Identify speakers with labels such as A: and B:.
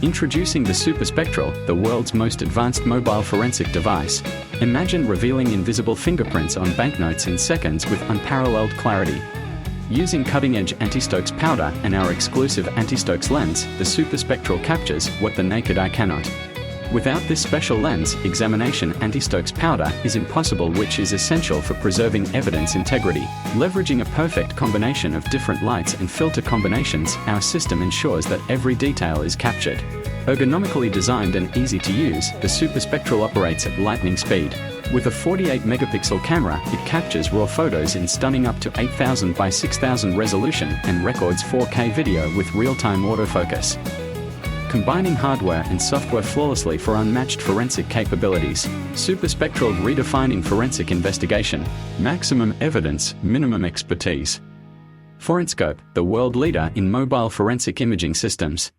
A: Introducing the SuperSpectral, the world's most advanced mobile forensic device. Imagine revealing invisible fingerprints on banknotes in seconds with unparalleled clarity. Using cutting-edge Anti-Stokes powder and our exclusive Anti-Stokes lens, the SuperSpectral captures what the naked eye cannot. Without this special lens examination, Anti-Stokes powder is impossible, which is essential for preserving evidence integrity. Leveraging a perfect combination of different lights and filter combinations, our system ensures that every detail is captured. Ergonomically designed and easy to use, the SuperSpectral operates at lightning speed. With a 48-megapixel camera, it captures raw photos in stunning up to 8000 by 6000 resolution and records 4K video with real-time autofocus. Combining hardware and software flawlessly for unmatched forensic capabilities. SuperSpectral, redefining forensic investigation. Maximum evidence, minimum expertise. ForenScope, the world leader in mobile forensic imaging systems.